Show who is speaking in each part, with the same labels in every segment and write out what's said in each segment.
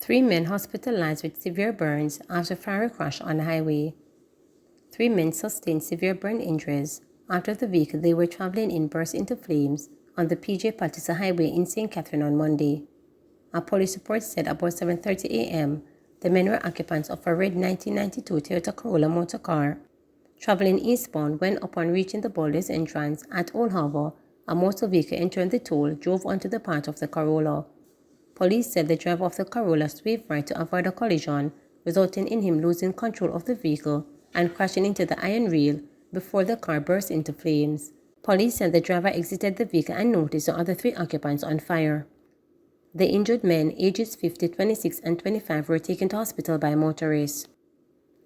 Speaker 1: Three men hospitalized with severe burns after fire crash on the highway. 3 men sustained severe burn injuries after the vehicle they were traveling in burst into flames on the PJ Patterson Highway in St. Catherine on Monday. A police report said about 7:30 a.m., the men were occupants of a red 1992 Toyota Corolla motor car. Traveling eastbound when upon reaching the Boulders entrance at Old Harbor, a motor vehicle entering the toll drove onto the path of the Corolla. Police said the driver of the Corolla swerved right to avoid a collision, resulting in him losing control of the vehicle and crashing into the iron rail before the car burst into flames. Police said the driver exited the vehicle and noticed the other 3 occupants on fire. The injured men, ages 50, 26, and 25, were taken to hospital by motorists.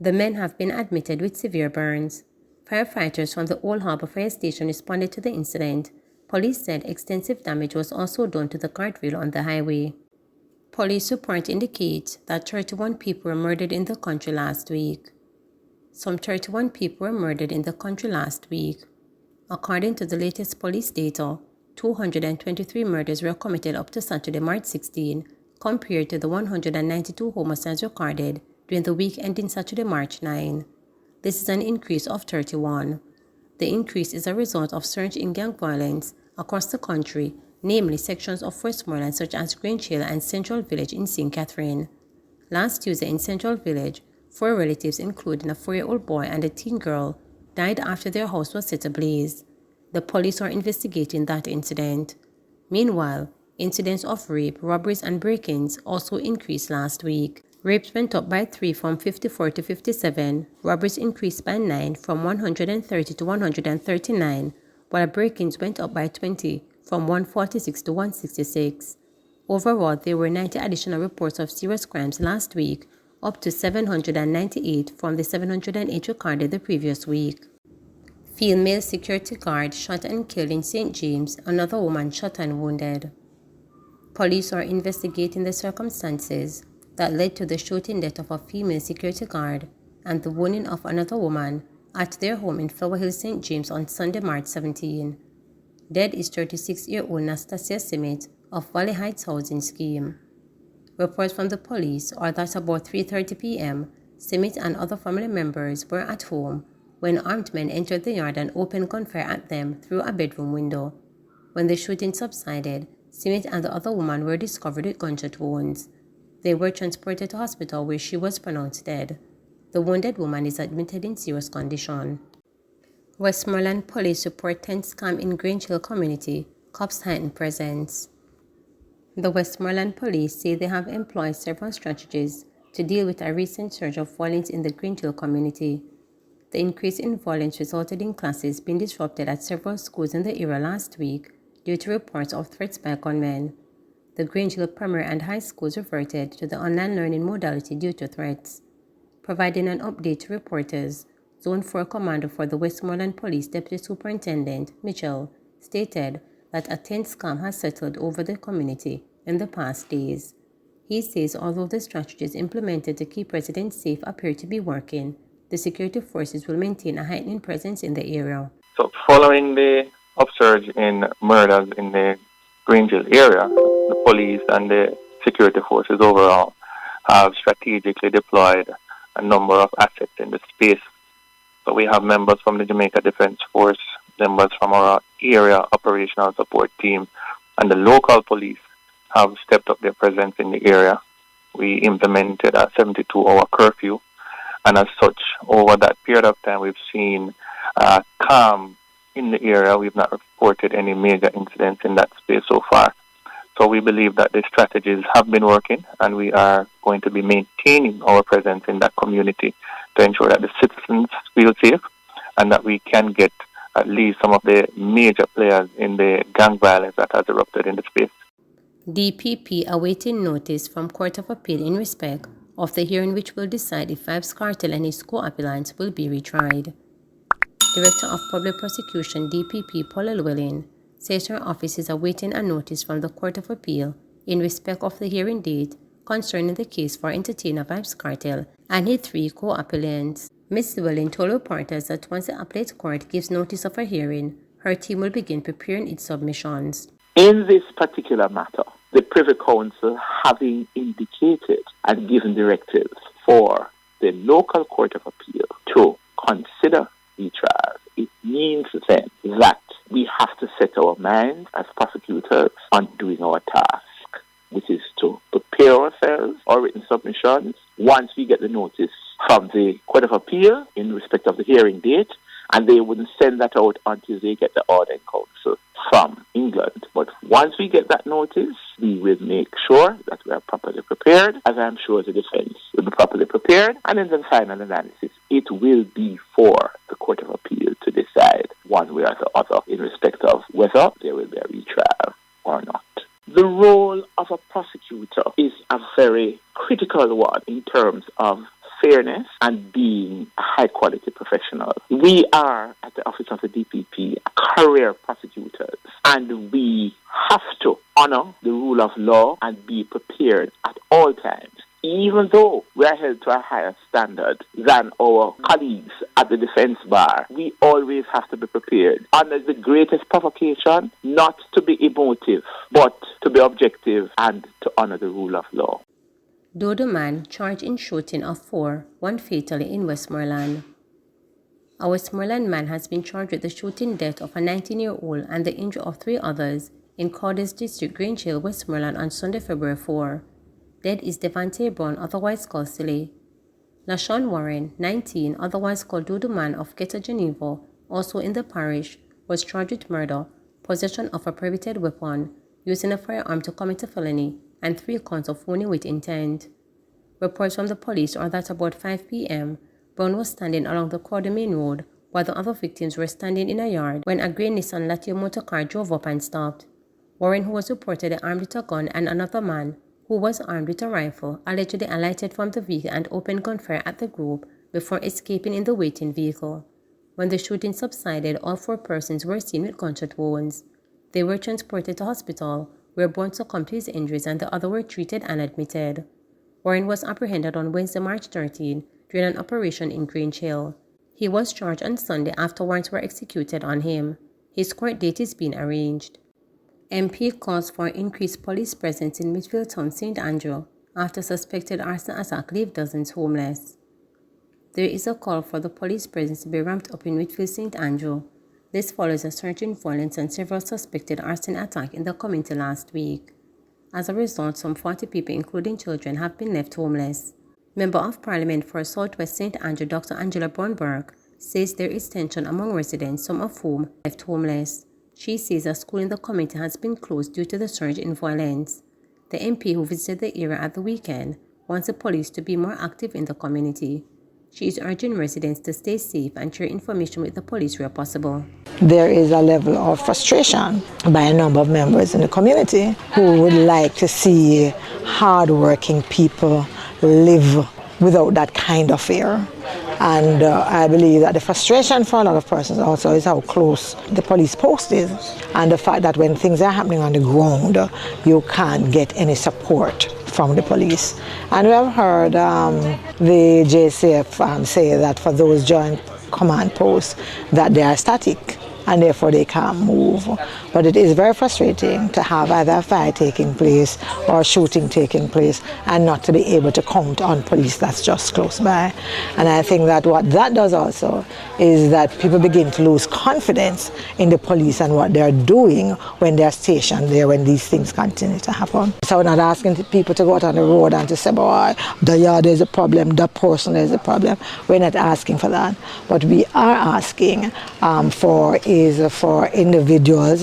Speaker 1: The men have been admitted with severe burns. Firefighters from the Old Harbor Fire Station responded to the incident. Police said extensive damage was also done to the guardrail on the highway. Police report indicates that 31 people were murdered in the country last week. Some 31 people were murdered in the country last week. According to the latest police data, 223 murders were committed up to Saturday, March 16, compared to the 192 homicides recorded during the week ending Saturday, March 9. This is an increase of 31. The increase is a result of surge in gang violence across the country, namely sections of Westmoreland such as Grange Hill and Central Village in St. Catherine. Last Tuesday in Central Village, 4 relatives, including a 4-year-old boy and a teen girl, died after their house was set ablaze. The police are investigating that incident. Meanwhile, incidents of rape, robberies, and break-ins also increased last week. Rapes went up by 3 from 54 to 57, robberies increased by 9 from 130 to 139, while break-ins went up by 20 from 146 to 166. Overall, there were 90 additional reports of serious crimes last week, up to 798 from the 708 recorded the previous week. Female security guard shot and killed in St. James, another woman shot and wounded. Police are investigating the circumstances that led to the shooting death of a female security guard and the wounding of another woman at their home in Flower Hill, St. James on Sunday, March 17. Dead is 36-year-old Nastasia Simmet of Valley Heights Housing Scheme. Reports from the police are that about 3:30 p.m., Simmet and other family members were at home when armed men entered the yard and opened gunfire at them through a bedroom window. When the shooting subsided, Simmet and the other woman were discovered with gunshot wounds. They were transported to hospital where she was pronounced dead. The wounded woman is admitted in serious condition. Westmoreland police report tense scam in Grange Hill community, cops heighten presence. The Westmoreland police say they have employed several strategies to deal with a recent surge of violence in the Grange Hill community. The increase in violence resulted in classes being disrupted at several schools in the area last week due to reports of threats by gunmen. The Grange Hill primary and high schools reverted to the online learning modality due to threats. Providing an update to reporters, Zone 4 Commander for the Westmoreland Police Deputy Superintendent Mitchell stated that a tense calm has settled over the community in the past days. He says although the strategies implemented to keep residents safe appear to be working, the security forces will maintain a heightening presence in the area.
Speaker 2: So following the upsurge in murders in the Grange Hill area, the police and the security forces overall have strategically deployed a number of assets in the space. So we have members from the Jamaica Defense Force, members from our area operational support team, and the local police have stepped up their presence in the area. We implemented a 72-hour curfew, and as such, over that period of time, we've seen calm in the area. We've not reported any major incidents in that space so far. So we believe that the strategies have been working, and we are going to be maintaining our presence in that community to ensure that the citizens feel safe and that we can get at least some of the major players in the gang violence that has erupted in the space.
Speaker 1: DPP awaiting notice from Court of Appeal in respect of the hearing which will decide if Vybz Kartel and his co-appellants will be retried. Director of Public Prosecution DPP Paul Llewellyn says her office is awaiting a notice from the Court of Appeal in respect of the hearing date concerning the case for entertainer Vybz Kartel and his 3 co-appellants. Ms. Llewellyn told reporters that once the appellate court gives notice of a hearing, her team will begin preparing its submissions.
Speaker 3: In this particular matter, the Privy Council having indicated and given directives for the local court of appeal to consider retrial, it means then that we have to set our minds as prosecutors on doing our task, which is to prepare ourselves, our written submissions, once we get the notice from the Court of Appeal in respect of the hearing date, and they wouldn't send that out until they get the order in council from England. But once we get that notice, we will make sure that we are properly prepared, as I'm sure the defense will be properly prepared, and in the final analysis, it will be for the Court of Appeal to decide one way or the other in respect of whether there will be a retrial or not. The role of a prosecutor is a very critical one in terms of fairness and being a high-quality professional. We are, at the Office of the DPP, career prosecutors, and we have to honor the rule of law and be prepared at all times. Even though we are held to a higher standard than our colleagues at the defense bar, we always have to be prepared under the greatest provocation, not to be emotive, but to be objective and to honor the rule of law.
Speaker 1: Dodo man charged in shooting of 4, one fatally in Westmoreland. A Westmoreland man has been charged with the shooting death of a 19-year-old and the injury of 3 others in Cawday's District, Grange Hill, Westmoreland on Sunday, February 4. Dead is Devante Brown, otherwise called Silly. LaShawn Warren, 19, otherwise called Dodo Man of Ghetto Geneva, also in the parish, was charged with murder, possession of a prohibited weapon, using a firearm to commit a felony, and 3 counts of wounding with intent. Reports from the police are that about 5 p.m., Brown was standing along the Cawday Main Road while the other victims were standing in a yard when a grey Nissan Latio motor car drove up and stopped. Warren, who was reportedly armed with a gun, and another man, who was armed with a rifle, allegedly alighted from the vehicle and opened gunfire at the group before escaping in the waiting vehicle. When the shooting subsided, all 4 persons were seen with gunshot wounds. They were transported to hospital, where Brown succumbed to his injuries and the other were treated and admitted. Warren was apprehended on Wednesday, March 13, during an operation in Grange Hill. He was charged on Sunday after warrants were executed on him. His court date is being arranged. MP calls for increased police presence in Midfield Town, St. Andrew, after suspected arson attack leave dozens homeless. There is a call for the police presence to be ramped up in Whitfield, St. Andrew. This follows a surge in violence and several suspected arson attacks in the community last week. As a result, some 40 people, including children, have been left homeless. Member of Parliament for Southwest St. Andrew, Dr. Angela Brownberg, says there is tension among residents, some of whom left homeless. She says a school in the community has been closed due to the surge in violence. The MP, who visited the area at the weekend, wants the police to be more active in the community. She is urging residents to stay safe and share information with the police where possible.
Speaker 4: There is a level of frustration by a number of members in the community who would like to see hardworking people live without that kind of fear. And I believe that the frustration for a lot of persons also is how close the police post is, and the fact that when things are happening on the ground, you can't get any support from the police. And we have heard the JCF say that for those joint command posts that they are static and therefore they can't move. But it is very frustrating to have either a fire taking place or shooting taking place and not to be able to count on police that's just close by. And I think that what that does also is that people begin to lose confidence in the police and what they're doing when they're stationed there when these things continue to happen. So we're not asking people to go out on the road and to say, boy, the yard is a problem, the person is a problem. We're not asking for that. What we are asking for individuals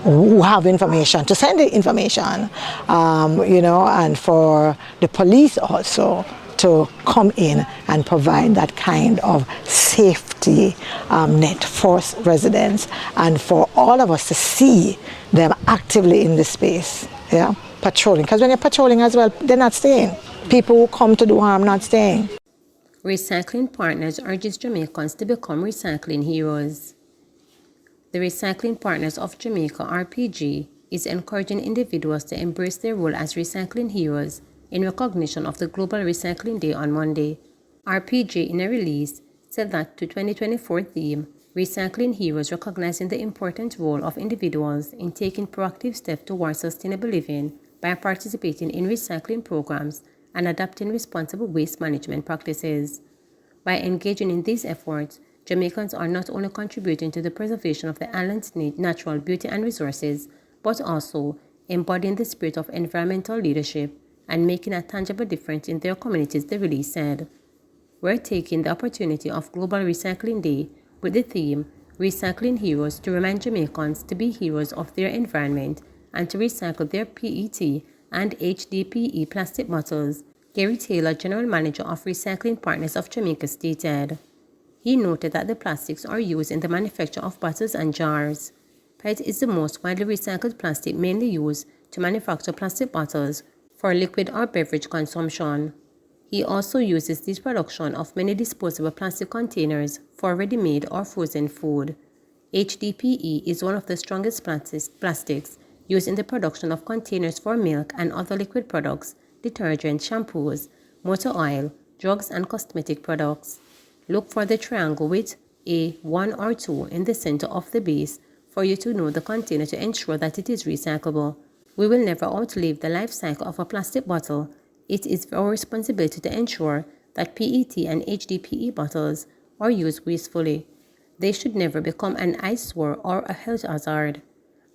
Speaker 4: who have information to send the information, and for the police also to come in and provide that kind of safety net for residents and for all of us to see them actively in the space, patrolling. Because when you're patrolling as well, they're not staying. People who come to do harm not staying.
Speaker 1: Recycling Partners urges Jamaicans to become recycling heroes. The Recycling Partners of Jamaica, RPG, is encouraging individuals to embrace their role as recycling heroes in recognition of the Global Recycling Day on Monday. RPG, in a release, said that the 2024 theme, Recycling Heroes, recognizing the important role of individuals in taking proactive steps towards sustainable living by participating in recycling programs and adopting responsible waste management practices. By engaging in these efforts, Jamaicans are not only contributing to the preservation of the island's natural beauty and resources, but also embodying the spirit of environmental leadership and making a tangible difference in their communities, the release said. We're taking the opportunity of Global Recycling Day with the theme Recycling Heroes to remind Jamaicans to be heroes of their environment and to recycle their PET and HDPE plastic bottles, Gary Taylor, General Manager of Recycling Partners of Jamaica, stated. He noted that the plastics are used in the manufacture of bottles and jars. PET is the most widely recycled plastic mainly used to manufacture plastic bottles for liquid or beverage consumption. He also uses this production of many disposable plastic containers for ready-made or frozen food. HDPE is one of the strongest plastics used in the production of containers for milk and other liquid products, detergent, shampoos, motor oil, drugs, and cosmetic products. Look for the triangle with a 1 or 2 in the center of the base for you to know the container to ensure that it is recyclable. We will never outlive the life cycle of a plastic bottle. It is our responsibility to ensure that PET and HDPE bottles are used wastefully. They should never become an eyesore or a health hazard.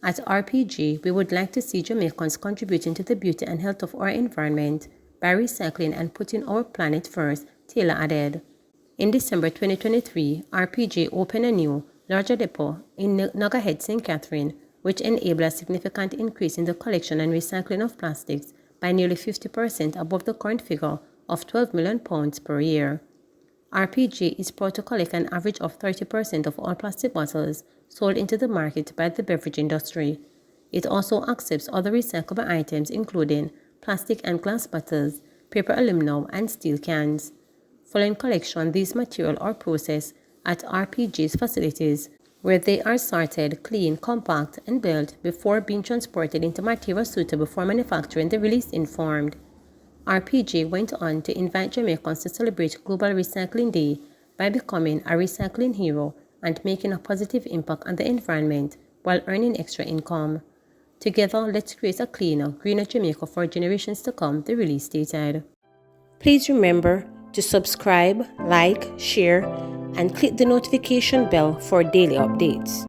Speaker 1: At RPG, we would like to see Jamaicans contributing to the beauty and health of our environment by recycling and putting our planet first, Taylor added. In December 2023, RPG opened a new, larger depot in Nugget, St. Catherine, which enabled a significant increase in the collection and recycling of plastics by nearly 50% above the current figure of £12 million per year. RPG is proud to collect an average of 30% of all plastic bottles sold into the market by the beverage industry. It also accepts other recyclable items including plastic and glass bottles, paper aluminum, and steel cans. Following collection, these materials are processed at RPG's facilities, where they are sorted, cleaned, compact, and built before being transported into materials suitable for manufacturing, the release informed. RPG went on to invite Jamaicans to celebrate Global Recycling Day by becoming a recycling hero and making a positive impact on the environment while earning extra income. Together, let's create a cleaner, greener Jamaica for generations to come, the release stated. Please remember to subscribe, like, share, and click the notification bell for daily updates.